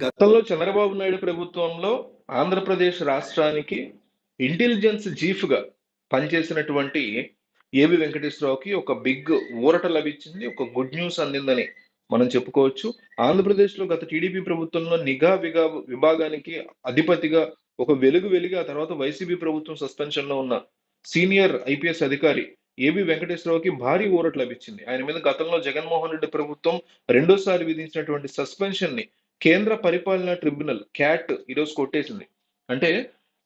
గతంలో చంద్రబాబు నాయుడు ప్రభుత్వంలో ఆంధ్రప్రదేశ్ రాష్ట్రానికి ఇంటెలిజెన్స్ చీఫ్‌గా పనిచేసినటువంటి ఏబి వెంకటేశ్వరరావుకి ఒక బిగ్ ఊరట లభించింది. ఒక గుడ్ న్యూస్ అందిందని మనం చెప్పుకోవచ్చు. ఆంధ్రప్రదేశ్‌లో గత టీడీపీ ప్రభుత్వంలో నిఘా విభాగానికి అధిపతిగా ఒక వెలుగు వెలిగి ఆ తర్వాత వైసీపీ ప్రభుత్వం సస్పెన్షన్‌లో ఉన్న సీనియర్ ఐపీఎస్ అధికారి ఏబి వెంకటేశ్వరరావుకి భారీ ఊరట లభించింది. ఆయన మీద గతంలో జగన్మోహన్ రెడ్డి ప్రభుత్వం రెండోసారి విధించినటువంటి సస్పెన్షన్‌ని కేంద్ర పరిపాలనా ట్రిబ్యునల్ క్యాట్ ఈరోజు కొట్టేసింది. అంటే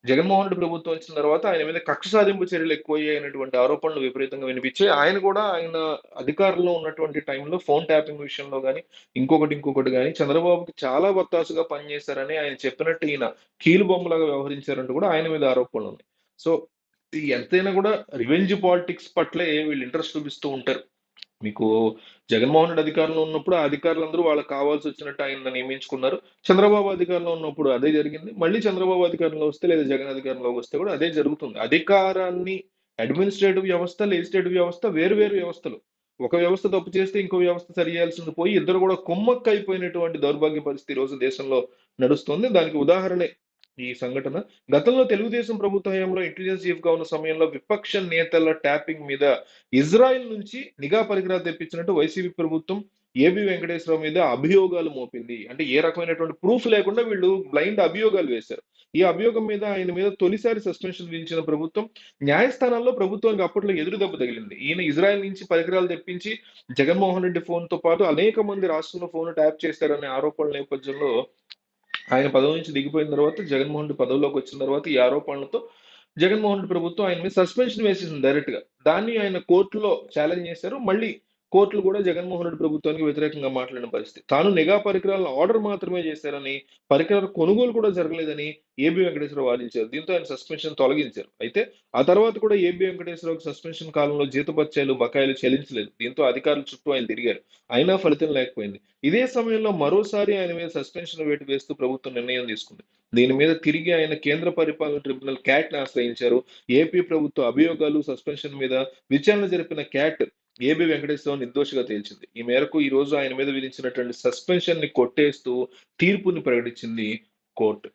జగన్మోహన్ రెడ్డి ప్రభుత్వం వచ్చిన తర్వాత ఆయన మీద కక్ష సాధింపు చర్యలు ఎక్కువయ్యాయనేటువంటి ఆరోపణలు విపరీతంగా వినిపించాయి. ఆయన కూడా ఆయన అధికారంలో ఉన్నటువంటి టైంలో ఫోన్ ట్యాపింగ్ విషయంలో గాని, ఇంకొకటి గాని చంద్రబాబుకి చాలా వత్తాసుగా పనిచేశారని ఆయన చెప్పినట్టు ఈయన కీలుబొమ్మలాగా వ్యవహరించారంటూ కూడా ఆయన మీద ఆరోపణలు ఉన్నాయి. సో ఈ ఎంతైనా కూడా రివెంజ్ పాలిటిక్స్ పట్లే వీళ్ళు ఇంట్రెస్ట్ చూపిస్తూ ఉంటారు. మీకు జగన్మోహన్ రెడ్డి అధికారంలో ఉన్నప్పుడు ఆ అధికారులందరూ వాళ్ళకి కావాల్సి వచ్చినట్టు ఆయన నియమించుకున్నారు. చంద్రబాబు అధికారంలో ఉన్నప్పుడు అదే జరిగింది. మళ్ళీ చంద్రబాబు అధికారంలో వస్తే లేదా జగన్ అధికారంలోకి వస్తే కూడా అదే జరుగుతుంది. అధికారాన్ని అడ్మినిస్ట్రేటివ్ వ్యవస్థ, లెజిస్లేటివ్ వ్యవస్థ వేరు వేరు వ్యవస్థలు. ఒక వ్యవస్థ తప్పు చేస్తే ఇంకో వ్యవస్థ సరి చేయాల్సింది పోయి ఇద్దరు కూడా కుమ్మక్కయిపోయినటువంటి దౌర్భాగ్య పరిస్థితి ఈ రోజు దేశంలో నడుస్తుంది. దానికి ఉదాహరణే ఈ సంఘటన. గతంలో తెలుగుదేశం ప్రభుత్వ హయాంలో ఇంటెలిజెన్స్ చీఫ్ గా ఉన్న సమయంలో విపక్ష నేతల ట్యాపింగ్ మీద ఇజ్రాయెల్ నుంచి నిఘా పరికరాలు తెప్పించినట్టు వైసీపీ ప్రభుత్వం ఏబి వెంకటేశ్వరరావు మీద అభియోగాలు మోపింది. అంటే ఏ రకమైనటువంటి ప్రూఫ్ లేకుండా వీళ్ళు బ్లైండ్ అభియోగాలు వేశారు. ఈ అభియోగం మీద ఆయన మీద తొలిసారి సస్పెన్షన్ విధించిన ప్రభుత్వం న్యాయస్థానాల్లో ప్రభుత్వానికి అప్పట్లో ఎదురు దెబ్బ తగిలింది. ఈయన ఇజ్రాయెల్ నుంచి పరికరాలు తెప్పించి జగన్మోహన్ రెడ్డి ఫోన్ తో పాటు అనేక మంది రాష్ట్రంలో ఫోన్ ట్యాప్ చేశారనే ఆరోపణల నేపథ్యంలో ఆయన పదవి నుంచి దిగిపోయిన తర్వాత జగన్మోహన్ రెడ్డి పదవిలోకి వచ్చిన తర్వాత ఈ ఆరోపణలతో జగన్మోహన్ రెడ్డి ప్రభుత్వం ఆయన మీద సస్పెన్షన్ వేసేసింది డైరెక్ట్ గా. దాన్ని ఆయన కోర్టులో ఛాలెంజ్ చేశారు. మళ్ళీ కోర్టులు కూడా జగన్మోహన్ రెడ్డి ప్రభుత్వానికి వ్యతిరేకంగా మాట్లాడిన పరిస్థితి. తాను నిఘా పరికరాలను ఆర్డర్ మాత్రమే చేశారని, పరికరాల కొనుగోలు కూడా జరగలేదని ఏబి వెంకటేశ్వరరావు వాదించారు. దీంతో ఆయన సస్పెన్షన్ తొలగించారు. అయితే ఆ తర్వాత కూడా ఏబి వెంకటేశ్వరరావుకి సస్పెన్షన్ కాలంలో జీతభత్యాలు, బకాయిలు చెల్లించలేదు. దీంతో అధికారుల చుట్టూ ఆయన తిరిగారు. అయినా ఫలితం లేకపోయింది. ఇదే సమయంలో మరోసారి ఆయన మీద సస్పెన్షన్ వేటు వేస్తూ ప్రభుత్వం నిర్ణయం తీసుకుంది. దీని మీద తిరిగి ఆయన కేంద్ర పరిపాలన ట్రిబ్యునల్ క్యాట్ ని ఆశ్రయించారు. ఏపీ ప్రభుత్వ అభియోగాలు, సస్పెన్షన్ మీద విచారణ జరిపిన క్యాట్ ఏబి వెంకటేశ్వరరావు నిర్దోషిగా తేల్చింది. ఈ మేరకు ఈ రోజు ఆయన మీద విధించినటువంటి సస్పెన్షన్ ని కొట్టేస్తూ తీర్పుని ప్రకటించింది కోర్టు.